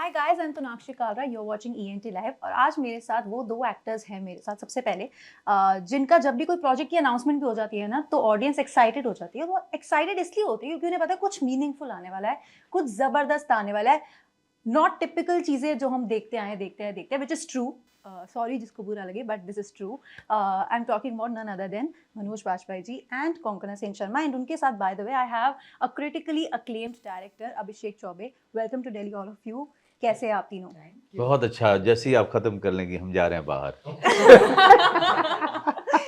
Hi guys, I am Tonakshi Kalra, you are watching ENT live. और आज मेरे साथ वो दो एक्टर्स हैं मेरे साथ। सबसे पहले जिनका जब भी कोई प्रोजेक्ट की अनाउंसमेंट भी हो जाती है ना, तो ऑडियंस एक्साइटेड हो जाती है। वो एक्साइटेड इसलिए होती है क्योंकि उन्हें पता है कुछ मीनिंगफुल आने वाला है, कुछ ज़बरदस्त आने वाला है। नॉट टिपिकल चीज़ें जो हम देखते हैं विच इज़ ट्रू। सॉरी जिसको बुरा लगे, but this is true. I am talking about none other than Manoj Bajpayee ji and Konkona Sharma. And उनके साथ by the way I have a critically acclaimed director Abhishek Chaubey. Welcome to Delhi all of you. कैसे हैं आप तीनों? बहुत अच्छा। जैसे ही आप खत्म कर लेंगे हम जा रहे हैं बाहर।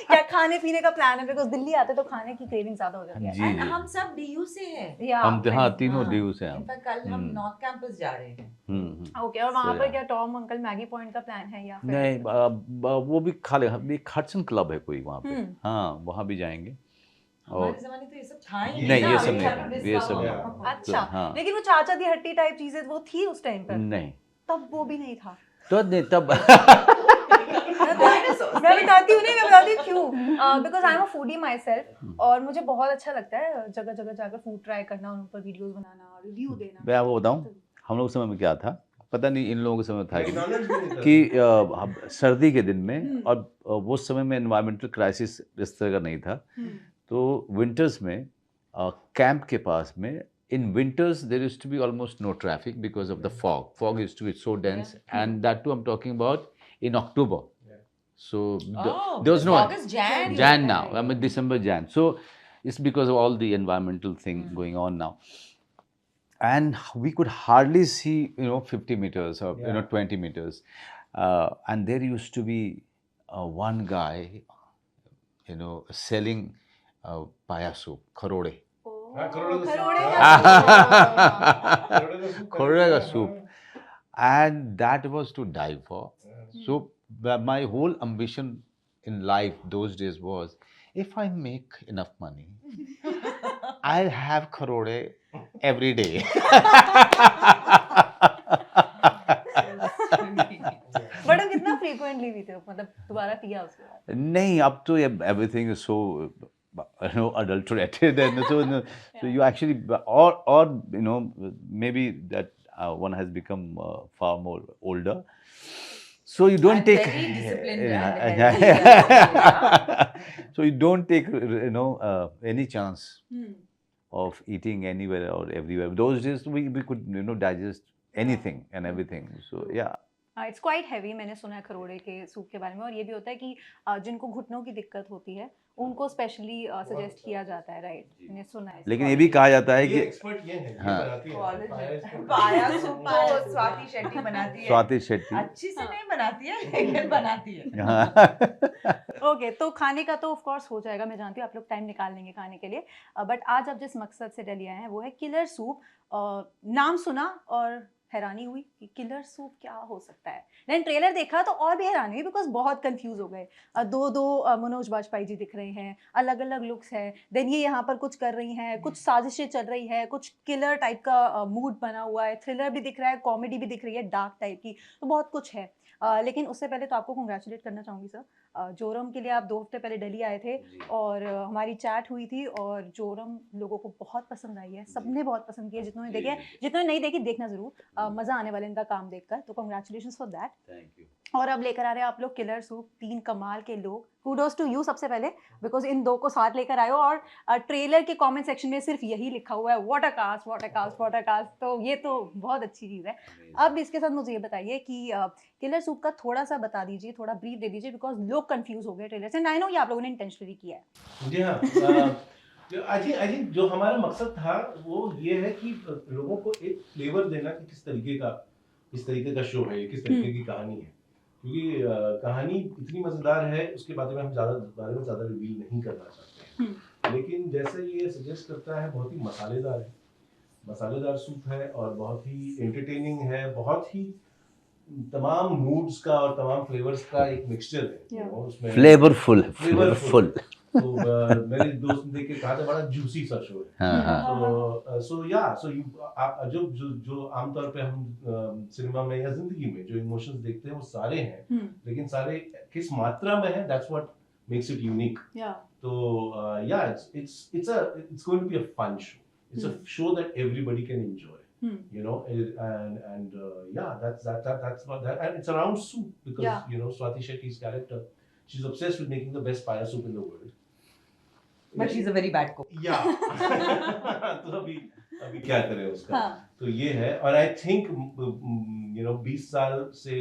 क्या खाने पीने का प्लान है? बिकॉज दिल्ली आते तो खाने की क्रेविंग ज्यादा हो जाती है। जी जी, हम सब डीयू से हैं। हम हाँ तीनों डीयू से हैं। इनफैक्ट कल हम नॉर्थ कैंपस जा रहे हैं। ओके, और वहाँ पर क्या टॉम अंकल मैगी पॉइंट का प्लान है या फिर नहीं, वो भी खा ले। एक हडसन क्लब है कोई वहाँ पे, हाँ वहाँ भी जाएंगे। हमारे ज़माने तो ये सब था ही नहीं, ना, ये सब अभी नहीं, तक ये सब discover नहीं। हुआ। अच्छा, हाँ। लेकिन वो चाचा दी हट्टी टाइप चीजें वो थी उस टाइम पर? नहीं, तब वो भी नहीं था। तो नहीं तब मैं बताती हूँ क्यों। Because I am a foodie my self, और मुझे बहुत अच्छा लगता है जगह जगह जाकर फूड ट्राई करना, उन पर वीडियोस बनाना, रिव्यू देना। मैं आपको बताऊँ, हम लोग समय में क्या था पता नहीं, इन लोगों के समय था कि सर्दी के दिन में, और वो समय में एनवायरमेंटल क्राइसिस इस तरह का नहीं था। तो विंटर्स में कैंप के पास में, in winters there used to be almost no traffic because of the fog used to be so dense, and that too I'm talking about in October. So there was no August, Jan. Jan now, I mean December, Jan. So it's because of all the environmental thing going on now, and we could hardly see 50 meters or 20 meters, and there used to be one guy selling paya soup, kharode. Korea soup, and that was to die for. So my whole ambition in life those days was, if I make enough money, I'll have kharode every day. But हम कितना frequently भी थे, मतलब दोबारा पिया उसके बाद? नहीं, अब तो everything is so adulterated, and so you actually, or maybe that one has become far more older, so you don't take very disciplined and healthy. so you don't take any chance of eating anywhere or everywhere. Those days we could digest anything and everything, so yeah. It's quite heavy. मैंने सुना है खरोड़े के soup के बारे में, और ये भी होता है कि जिनको घुटनों की दिक्कत होती है उनको स्पेशली सजेस्ट किया जाता है, राइट? मैंने सुना है। लेकिन ये भी कहा जाता है कि एक्सपर्ट ये है, हाँ, पाया सूप तो स्वाति शेट्टी बनाती है। स्वाति शेट्टी अच्छी से नहीं बनाती है, लेकिन बनाती है। ओके, तो खाने का तो ऑफ कोर्स हो जाएगा, मैं जानती हूँ आप लोग टाइम निकाल लेंगे खाने के लिए। बट आज आप जिस मकसद से दिल्ली आए हैं वो है किलर सूप। नाम सुना और हैरानी हुई कि किलर सूप क्या हो सकता है। देन ट्रेलर देखा तो और भी हैरानी हुई, बिकॉज बहुत कंफ्यूज हो गए। दो मनोज बाजपेयी जी दिख रहे हैं, अलग अलग लुक्स हैं। देन ये यहाँ पर कुछ कर रही हैं, कुछ साजिशें चल रही है, कुछ किलर टाइप का मूड बना हुआ है, थ्रिलर भी दिख रहा है, कॉमेडी भी दिख रही है, डार्क टाइप की, तो बहुत कुछ है। लेकिन उससे पहले तो आपको कंग्रेचुलेट करना चाहूँगी सर। जोरम के लिए आप 2 हफ्ते पहले दिल्ली आए थे और हमारी चैट हुई थी, और जोरम लोगों को बहुत पसंद आई है, सबने बहुत पसंद किया। जितने देखे, जितने नहीं देखी, देखना जरूर, मज़ा आने वाला इनका काम देखकर। तो congratulations for that. Thank you. और अब लेकर आ रहे हैं आप लोग किलर सूप, 3 कमाल के लोग। कूडोज टू यू सबसे पहले, बिकॉज इन 2 को साथ लेकर आए हो, और ट्रेलर के कमेंट सेक्शन में सिर्फ यही लिखा हुआ है, what a cast, what a cast, what a cast. तो ये तो बहुत अच्छी चीज़ है। अब इसके साथ मुझे ये बताइए कि किलर सूप का थोड़ा सा बता दीजिए, थोड़ा ब्रीफ दे दीजिए, बिकॉज लोग कंफ्यूज हो गए ट्रेलर से। आई नो ये आप लोगों ने इंटेंशनली किया है। जी हाँ, आई थिंक जो हमारा मकसद था वो ये है कि लोगों को एक फ्लेवर देना कि किस तरीके का शो है, किस तरीके की कहानी है। क्योंकि कहानी इतनी मज़ेदार है, उसके बारे में हम ज़्यादा रिवील नहीं करना चाहते हैं। लेकिन जैसे ये सजेस्ट करता है, बहुत ही मसालेदार सूप है, और बहुत ही एंटरटेनिंग है, बहुत ही तमाम मूड्स का और तमाम फ्लेवर्स का एक मिक्सचर है। और उसमें फ्लेवरफुल। तो मेरे दोस्त ने देख के कहा था बड़ा जूसी सा शो है। सो आप जो आमतौर पे हम सिनेमा में या जिंदगी में जो इमोशंस देखते हैं वो सारे हैं, लेकिन सारे किस मात्रा में है, that's what makes it unique. तो it's going to be a fun show. It's a show that everybody can enjoy. you know, and yeah, that's what that, and it's around soup because Yeah. you know Swati Shetty's character, she's obsessed with making the best paya soup in the world. But she's a very bad cook. Yeah. तो अभी क्या करें उसका? हाँ. तो ये है और I think you know 20 साल से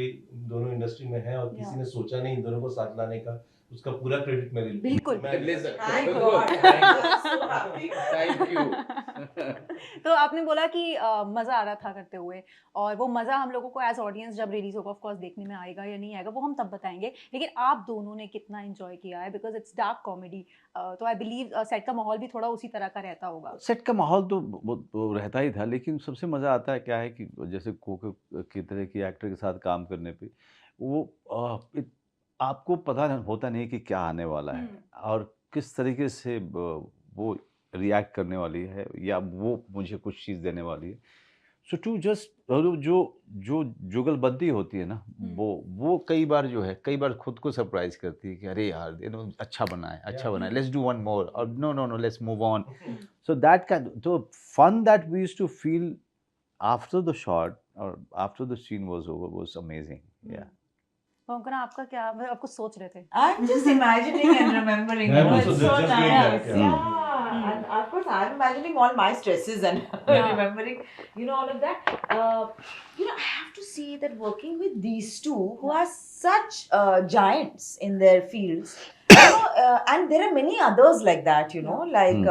दोनों इंडस्ट्री में हैं और किसी ने सोचा नहीं इन दोनों को साथ लाने का, उसका पूरा क्रेडिट मेरे लिए। बिल्कुल। Thank God. I'm so happy. Thank you. तो आपने बोला कि मज़ा आ रहा था करते हुए, और वो मज़ा हम लोगों को एज ऑडियंस जब रिलीज होगा ऑफ कोर्स देखने में आएगा या नहीं आएगा वो हम तब बताएंगे, लेकिन आप दोनों ने कितना एंजॉय किया है बिकॉज इट्स डार्क कॉमेडी, तो आई बिलीव सेट का माहौल भी थोड़ा उसी तरह का रहता होगा। सेट का माहौल तो वो रहता ही था, लेकिन सबसे मज़ा आता है क्या है कि जैसे कोको की तरह की एक्टर के साथ काम करने पे वो आपको पता होता नहीं कि क्या आने वाला है और किस तरीके से वो रिएक्ट करने वाली है या वो मुझे कुछ चीज़ देने वाली है। सो टू जस्ट जो जुगलबंदी होती है ना, वो कई बार जो है कई बार खुद को सरप्राइज करती है कि अरे यार अच्छा बना है, लेट्स डू वन मोर, और no let's move on. So that का तो fun that we used to feel after the shot और after the scene was over was amazing. या कोंकणा आपका क्या, आप कुछ सोच रहे थे? I'm just imagining and remembering. Yeah, You know, so it's just so doing nice. that, yeah. Yeah, and of course I'm imagining all my stresses and remembering, you know, all of that. You know, I have to say that working with these two who are such giants in their fields. You know, and there are many others like that, you know, like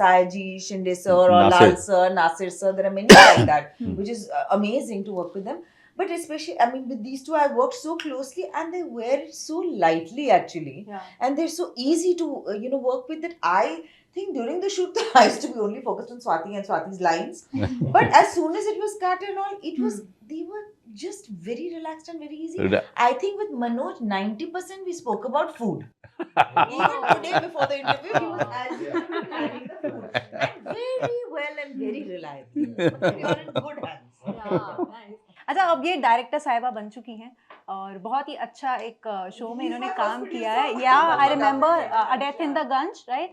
Saiji, Shinde sir, or Nasir. Lal sir, Nasir sir. There are many like that, which is amazing to work with them. But especially, I mean, with these two, I worked so closely, and they wear it so lightly, actually, and they're so easy to, you know, work with. That I think during the shoot, I used to be only focused on Swati and Swati's lines. But as soon as it was cut and all, it was they were just very relaxed and very easy. I think with Manoj, 90% we spoke about food. Even today before the interview, he was as usual planning the food, and very well and very reliable. We were in good hands. अच्छा, अब ये director साहिबा बन चुकी हैं और बहुत ही अच्छा एक शो में इन्होंने काम किया है। या I remember a death in the Ganj, right?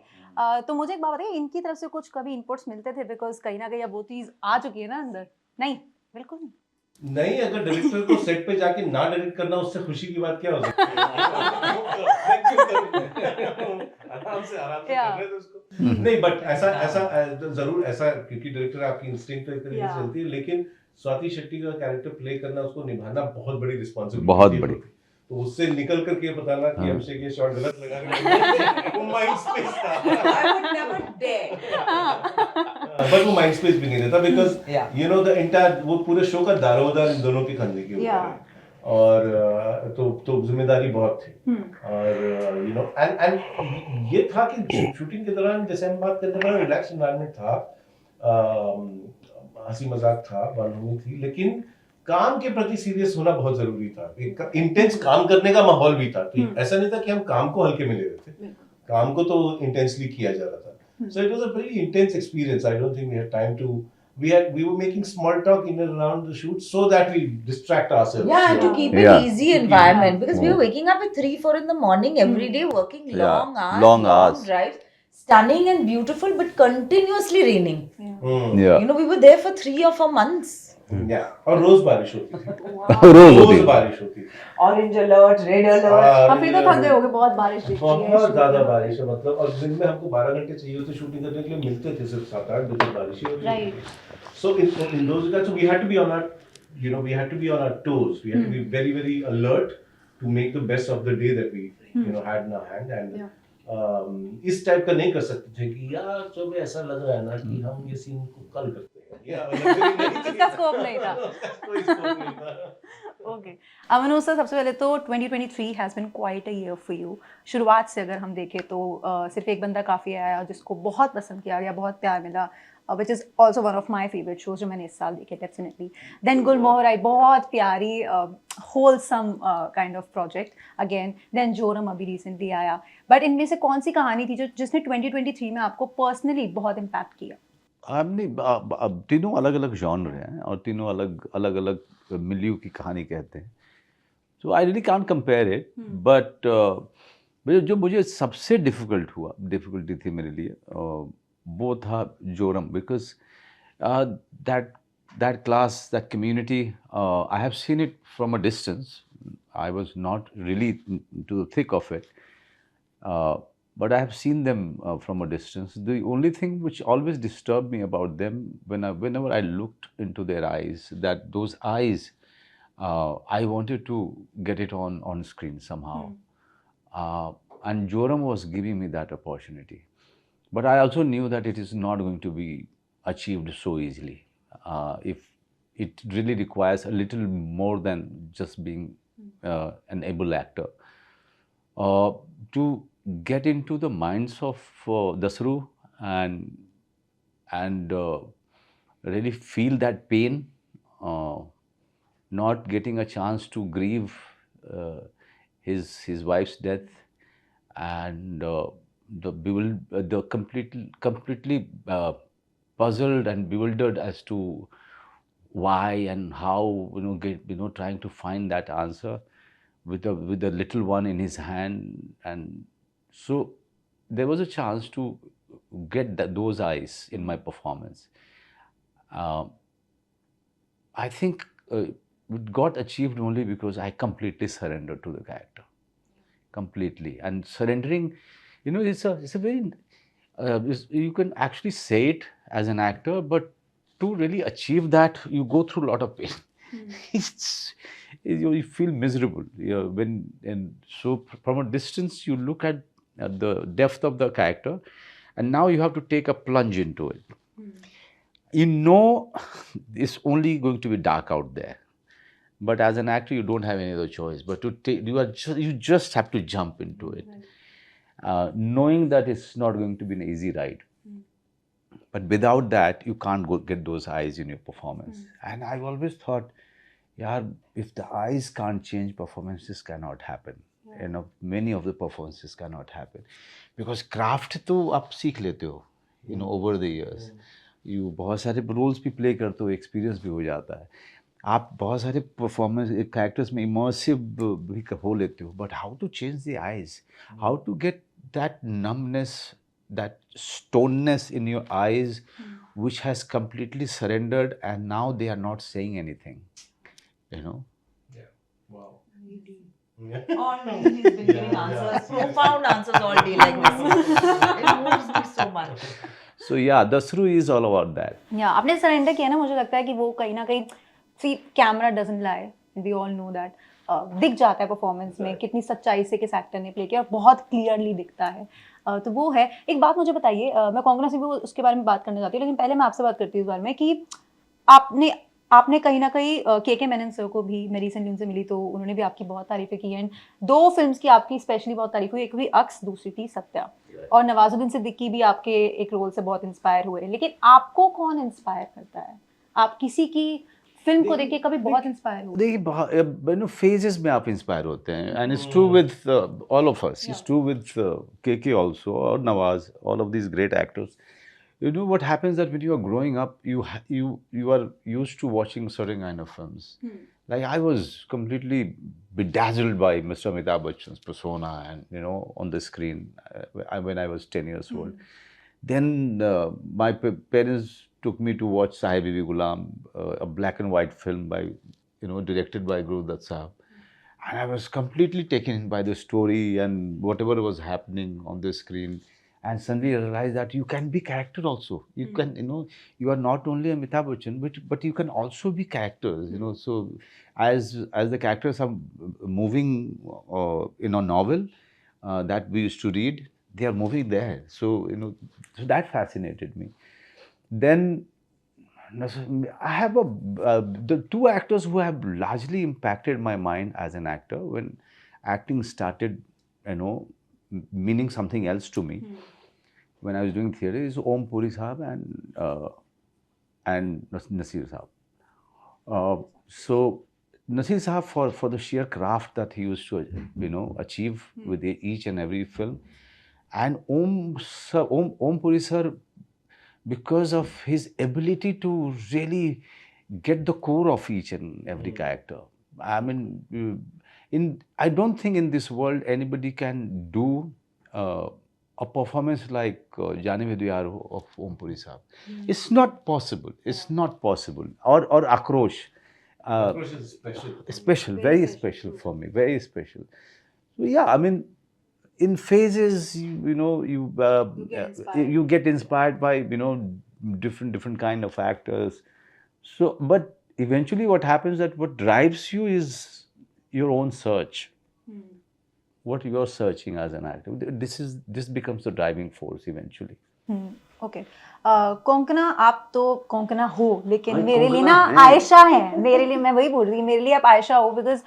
तो मुझे एक बात बताइए, इनकी तरफ से कुछ कभी इनपुट्स मिलते थे? बिकॉज कहीं ना कहीं अब वो चीज़ आ चुकी है ना अंदर। नहीं, बिल्कुल नहीं, अगर डायरेक्टर को सेट पे जाके ना डायरेक्ट करना उससे खुशी की बात क्या हो सकती है? आराम से करने दो उसको। नहीं, बट ऐसा जरूर ऐसा, क्योंकि डायरेक्टर आपकी इंस्टिंक्ट तो एक तरीके से चलती है, लेकिन स्वाति शेट्टी का कैरेक्टर प्ले करना, उसको निभाना बहुत बड़ी रिस्पॉन्सिबिलिटी, बहुत बड़ी। तो उससे निकल करके बताना कि अभिषेक ये शॉट गलत लगा रहे, वो माइंड स्पेस था। I would never dare. But वो माइंड स्पेस भी नहीं देता, because you know the entire वो पूरे शो का दारोमदार इन दोनों के कंधे के ऊपर है, और तो जिम्मेदारी बहुत थी। और यू नो एंड ये था कि शूटिंग के दौरान जैसे हम बात करते हैं, रिलैक्स एनवायरनमेंट था, हंसी मजाक था, बालूमी थी, लेकिन काम के प्रति सीरियस होना बहुत जरूरी था। एक इंटेंस काम करने का माहौल भी था, तो ऐसा नहीं था कि हम काम को हल्के में ले रहे थे, काम को तो इंटेंसली किया जा रहा था। So it was a very intense experience. I don't think we had time to we were making small talk in and around the shoot so that we distract ourselves. Yeah, to keep it easy environment, because we were waking up at 3-4 in the morning every day, working long hours, drives, stunning and beautiful, but continuously raining. You know, we were there for 3 or 4 months. और रोज बारिश होती थी। रोज बारिश होती थी। Orange alert, red alert. हम भी तो थक गए होंगे, बहुत बारिश दिखती है। बहुत ज्यादा बारिश है, मतलब, और दिन में हमको 12 घंटे चाहिए होते शूटिंग करने के लिए, मिलते थे सिर्फ 7-8 बजे, बारिश ही होती थी। So in those regards, so we had to be on our, you know, we had to be on our toes. We had to be very, very alert to make the best of the day that we, you know, had in our hand. And इस type का नहीं कर सकते थे कि यार चौबे ऐसा लग रहा है ना कि हम ये सीन को कल करते हैं। इसका स्कोप नहीं था। कोई स्कोप नहीं था। ओके, मनोज सर, सबसे पहले तो 2023 has been quite a year for you. शुरुआत से अगर हम देखें तो सिर्फ एक बंदा काफ़ी आया जिसको बहुत पसंद किया गया, बहुत प्यार मिला, which is also one of my favorite shows जो मैंने इस साल देखे डेफिनेटली। देन गुलमोहर आई, बहुत प्यारी wholesome kind of project again। Then Joram अभी रिसेंटली आया। बट इनमें से कौन सी कहानी थी जिसने 2023 में आपको पर्सनली बहुत इम्पैक्ट किया? हमने तीनों अलग अलग जॉनर हैं और तीनों अलग अलग मिलियू की कहानी कहते हैं, so I really can't compare it. But जो मुझे सबसे डिफ़िकल्टी थी मेरे लिए वो था Joram, because that that class, that community, I have seen it from a distance. I was not really into the thick of it, but I have seen them from a distance. The only thing which always disturbed me about them, whenever I looked into their eyes, that those eyes, I wanted to get it on screen somehow. And Joram was giving me that opportunity. But I also knew that it is not going to be achieved so easily. If it really requires a little more than just being an able actor. To get into the minds of Dasru and really feel that pain, not getting a chance to grieve his wife's death, and the completely puzzled and bewildered as to why and how, trying to find that answer with the little one in his hand. And so there was a chance to get those eyes in my performance. I think it got achieved only because I completely surrendered to the character. Completely. And surrendering, it's a very, you can actually say it as an actor, but to really achieve that, you go through a lot of pain. You feel miserable. And so from a distance, you look at the depth of the character, and now you have to take a plunge into it. It's only going to be dark out there. But as an actor, you don't have any other choice but to you just have to jump into it, knowing that it's not going to be an easy ride. But without that, you can't get those eyes in your performance. And I've always thought, if the eyes can't change, performances cannot happen. Many of the performances cannot happen, because craft to आप सीख लेते हो, over the years. You बहुत सारे roles भी play करते हो, experience भी हो जाता है. आप बहुत सारे performance characters में immersive भी हो लेते हो. But how to change the eyes? How to get that numbness, that stoneness in your eyes, which has completely surrendered, and now they are not saying anything. Yeah. Wow. All day he's been giving answers, profound answers all day like this. It moves me so much. So yeah, Dasru is all about that. Yeah, आपने surrender किया ना, मुझे लगता है कि वो कहीं ना कहीं, see, camera doesn't lie, we all know that. दिख जाता है परफॉर्मेंस में कितनी सच्चाई से किस एक्टर ने प्ले किया, और बहुत क्लियरली दिखता है. तो वो है. एक बात मुझे बताइए, मैं कोंकणा से भी उसके बारे में बात करना चाहती हूँ, लेकिन पहले मैं आपसे बात करती हूँ इस बारे में कि आपने कहीं ना कहीं के मेनन सर को भी, मैं रिसेंटली उनसे मिली तो उन्होंने भी आपकी बहुत तारीफें की हैं. 2 फिल्म्स की आपकी स्पेशली बहुत तारीफ हुई, एक हुई अक्स, दूसरी थी सत्या. और नवाजुद्दीन सिद्दीकी भी आपके एक रोल से बहुत इंस्पायर हुए. लेकिन आपको कौन इंस्पायर करता है? आप किसी की फिल्म को देख के कभी बहुत इंस्पायर हुए? देखिए, फेजेस में आप इंस्पायर होते हैं, and it's true with all of us. It's true with के ऑल्सो, और Nawaz, all of these great actors. What happens that when you are growing up, you are used to watching certain kind of films. Like I was completely bedazzled by Mr. Amitabh Bachchan's persona, and on the screen when I was 10 years old. Then my parents took me to watch Sahib Bibi Ghulam, a black and white film by directed by Guru Dutt Sahab. And I was completely taken in by the story and whatever was happening on the screen. And suddenly I realized that you can be character also. You can, you are not only Amitabh Bachchan, but you can also be characters. So as the characters are moving in a novel that we used to read, they are moving there. So so that fascinated me. Then I have the 2 actors who have largely impacted my mind as an actor when acting started, meaning something else to me. When I was doing theatre, is Om Puri Sahab and Nasir Sahab. So Nasir Sahab for the sheer craft that he used to achieve with each and every film, and Om Puri Sir, because of his ability to really get the core of each and every character. I mean, I don't think in this world anybody can do a performance like जाने में दो यार of Om Puri Saab. It's not possible. It's not possible. Or Akrosh. Approach is special. Special, very special for me, very special. So yeah, I mean, in phases, you get inspired by different kind of actors. So, but eventually, what happens that what drives you is your own search. What you are searching as an actor. This becomes the driving force eventually. Okay Konkona, आप तो कोंकणा हो, लेकिन हाँ, मेरे लिए कोंकणा ना है। आयशा है, मेरे लिए, मैं वही बोल रही थी, मेरे लिए आप आयशा हो, बिकॉज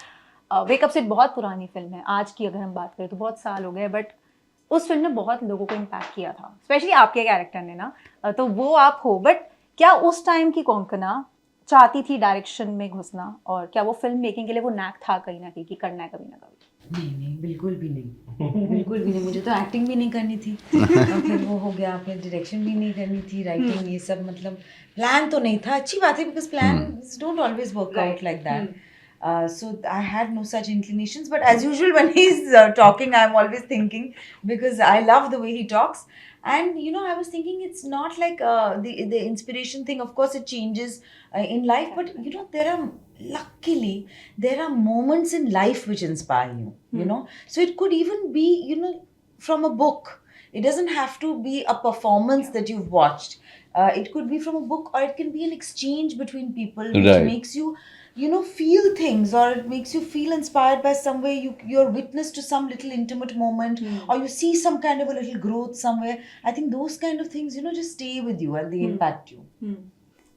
वेकअप से बहुत पुरानी फिल्म है, आज की अगर हम बात करें तो बहुत साल हो गए, बट उस फिल्म ने बहुत लोगों को इम्पैक्ट किया था, स्पेशली आपके कैरेक्टर ने ना, तो वो आप हो, बट क्या उस टाइम की कोंकणा चाहती थी डायरेक्शन में घुसना, और क्या वो फिल्म मेकिंग के लिए वो नैक था कहीं ना कहीं कि करना है कभी ना कभी? नहीं, बिल्कुल भी नहीं, बिल्कुल भी नहीं। मुझे तो एक्टिंग भी नहीं करनी थी, और फिर वो हो गया, फिर डायरेक्शन भी नहीं करनी थी, राइटिंग, ये सब, मतलब प्लान तो नहीं था। अच्छी बात है, because plan don't always work out like that. So I had no such inclinations, but as usual when he's talking, I'm always thinking, because I love the way he talks. And I was thinking, it's not like the inspiration thing. Of course, it changes in life, but luckily there are moments in life which inspire you. So it could even be from a book. It doesn't have to be a performance that you've watched. It could be from a book, or it can be an exchange between people which Right. makes you feel things, or it makes you feel inspired by some way. You're witness to some little intimate moment, or you see some kind of a little growth somewhere. I think those kind of things just stay with you and they impact you.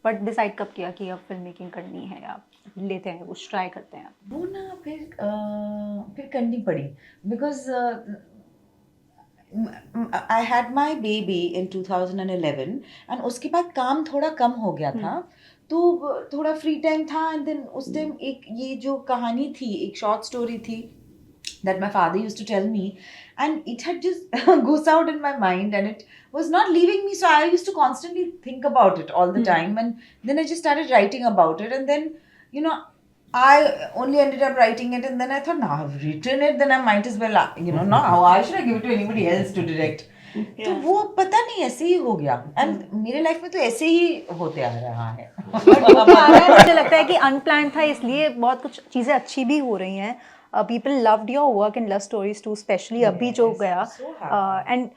But decide कब किया कि अब film making करनी है, आप लेते हैं कुछ ट्राई करते हैं? वो ना फिर करनी पड़ी, because I had my baby in 2011, and उसके बाद काम थोड़ा कम हो गया था, तो थोड़ा फ्री टाइम था, एंड देन उस टाइम एक ये जो कहानी थी, एक शॉर्ट स्टोरी थी that my father used to tell me, and it had just goes out in my mind, and it was not leaving me, so I used to constantly think about it all the time, and then I just started writing about it, and then I only ended up writing it, and then I thought, now I've written it, then I might as well now why should I give it to anybody else to direct? तो वो पता नहीं ऐसे ही हो गया, and मेरे life में तो ऐसे ही होते आ रहा है। मुझे लगता है कि अनप्लान था, इसलिए बहुत कुछ चीज़ें अच्छी भी हो रही हैं। People loved your work in love stories too, especially अभी जो गया, एंड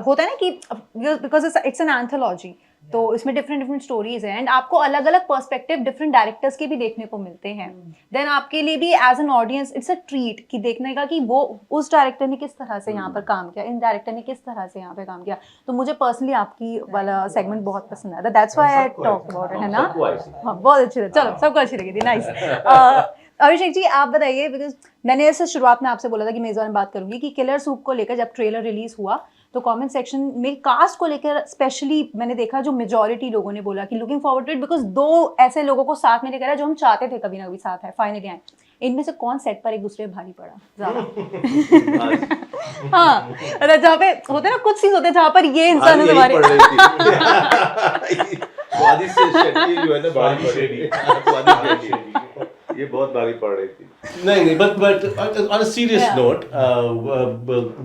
होता है ना कि बिकॉज इट्स एन एंथोलॉजी, तो इसमें डिफरेंट स्टोरीज हैं, एंड आपको अलग अलग पर्सपेक्टिव डिफरेंट डायरेक्टर्स के भी देखने को मिलते हैं। देन आपके लिए भी as an audience it's a treat कि देखने का कि वो उस डायरेक्टर ने किस तरह से यहाँ पर काम किया, इन डायरेक्टर ने किस तरह से यहाँ पे काम किया। तो मुझे पर्सनली आपकी वाला सेगमेंट बहुत पसंद आया था, that's why I talk about it, है ना? हाँ, बहुत अच्छी लगी, चलो सबको अच्छी लगी थी, नाइस। अभिषेक जी, आप बताइए, बिकॉज मैंने ऐसे शुरुआत में आपसे बोला था कि मैं इस बारे में बात करूंगी कि किलर सूप को लेकर जब ट्रेलर रिलीज हुआ तो कमेंट सेक्शन में कास्ट को लेकर स्पेशली मैंने देखा जो मेजॉरिटी लोगों ने बोला कि looking forward to it, because दो ऐसे लोगों को साथ में लेकर आया जो हम चाहते थे कभी ना कभी साथ है, फाइनली आए। इनमें से कौन सेट पर एक दूसरे पे भारी पड़ा ज्यादा? हाँ, जहाँ पे होते हैं ना कुछ सीन होते हैं जहाँ पर ये इंसान हमारे ये बहुत भारी पड़ रही थी। नहीं, but on a serious note,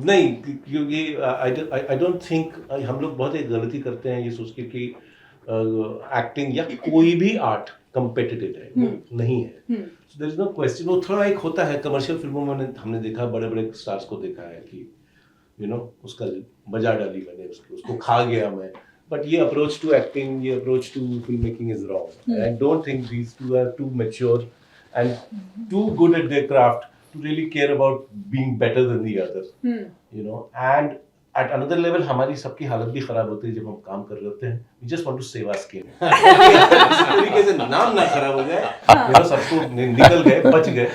नहीं, क्योंकि आई डोंट थिंक हम लोग बहुत एक गलती करते हैं ये सोच के कि एक्टिंग या कोई भी आर्ट कम्पिटिटिव है, वो नहीं है। So there is no question. वो थोड़ा एक होता है कमर्शियल फिल्मों में हमने देखा, बड़े बड़े स्टार्स को देखा है कि उसका बजा डाली मैंने, उसको खा गया मैं। But ये approach to acting, ये approach to filmmaking is wrong. I don't think these two are too mature and too good at their craft to really care about being better than the other. And at another level, हमारी सबकी हालत भी खराब होती है जब हम काम कर रहे होते हैं. We just want to save our skin. इस तरीके से नाम ना खराब हो जाए, सबको निकल गए, बच गए.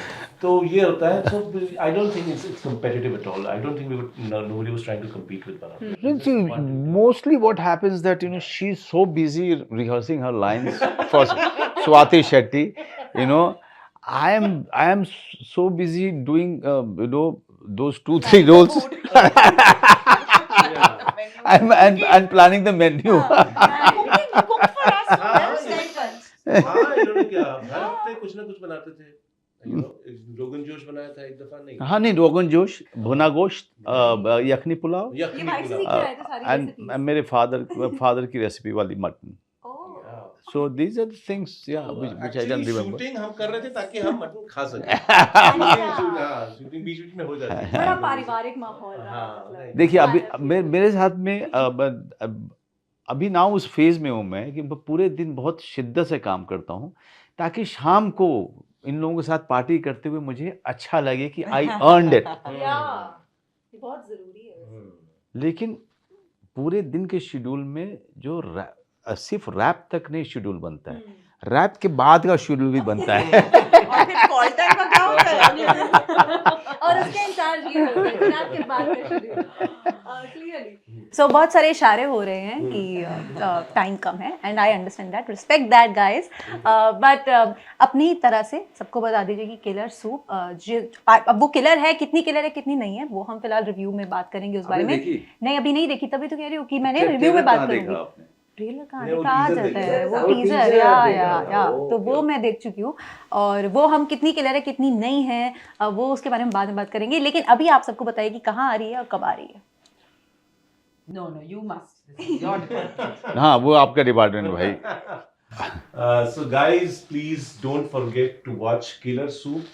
तो ये होता है. So I don't think it's competitive at all. I don't think nobody was trying to compete with one another. Mostly what happens that she's so busy rehearsing her lines for Swati Shetty. I am so busy doing those 2-3 roles. I'm planning the menu. Cook for us. हाँ, इन्होंने क्या हर हफ्ते कुछ ना कुछ बनाते थे. रोगन जोश बनाया था एक दफा नहीं? हाँ नहीं, रोगन जोश, भुना गोश्त, यखनी पुलाव, ये भाई से सीख के आए थे सारी एंड मेरे फादर की रेसिपी वाली mutton. So these are the things, yeah, which I can remember. Shooting हम कर रहे थे ताकि हम मटन खा सकें. शूटिंग बीच में हो जाती है. बड़ा पारिवारिक माहौल रहा मतलब. देखिए अभी मेरे साथ में अभी ना उस फेज में हूँ मैं कि पूरे दिन बहुत शिद्दत से काम करता हूँ ताकि शाम को इन लोगों के साथ पार्टी करते हुए मुझे अच्छा लगे कि आई अर्नड इट. ये बहुत जरूरी है. लेकिन पूरे दिन के शेड्यूल में जो सिर्फ रैप तक नहीं शेड्यूल बनता है, रैप के बाद का शेड्यूल भी बनता है. और फिर कॉल टाइम का क्या होता है? और उसके इंचार्ज ये होते हैं कि आपके बाद का शेड्यूल क्लियरली. सो बहुत सारे इशारे हो रहे हैं कि टाइम कम है and I understand that, respect that guys, but अपनी तरह से सबको बता दीजिए कि किलर सूप अब वो किलर है कितनी नहीं है वो हम फिलहाल रिव्यू में बात करेंगे उस बारे में. नहीं अभी नहीं देखी, तभी तो कह रही हूँ कि मैंने रिव्यू में बात करूँगी. ट्रेलर कहाँ जाता है वो टीजर या तो वो मैं देख चुकी हूँ और वो हम कितनी क्लियर है कितनी नहीं है वो उसके बारे में बाद में बात करेंगे. लेकिन अभी आप सबको बताइए कि कहाँ आ रही है और कब आ रही है. No, you must. This is your department. हाँ वो आपका डिपार्टमेंट भाई. So guys, please don't forget to watch Killer Soup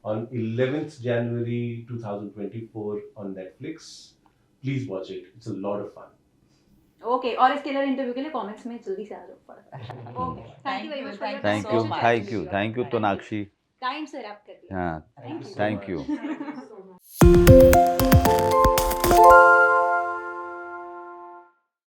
on 11th January 2024 on Netflix. Please watch it. It's a lot of fun. Okay और इस killer interview के लिए comments में जल्दी से आ जाओ. Okay thank you very much. Thank you Tonakshi. Time से रैप कर दिया. हाँ thank you. Thank you so much.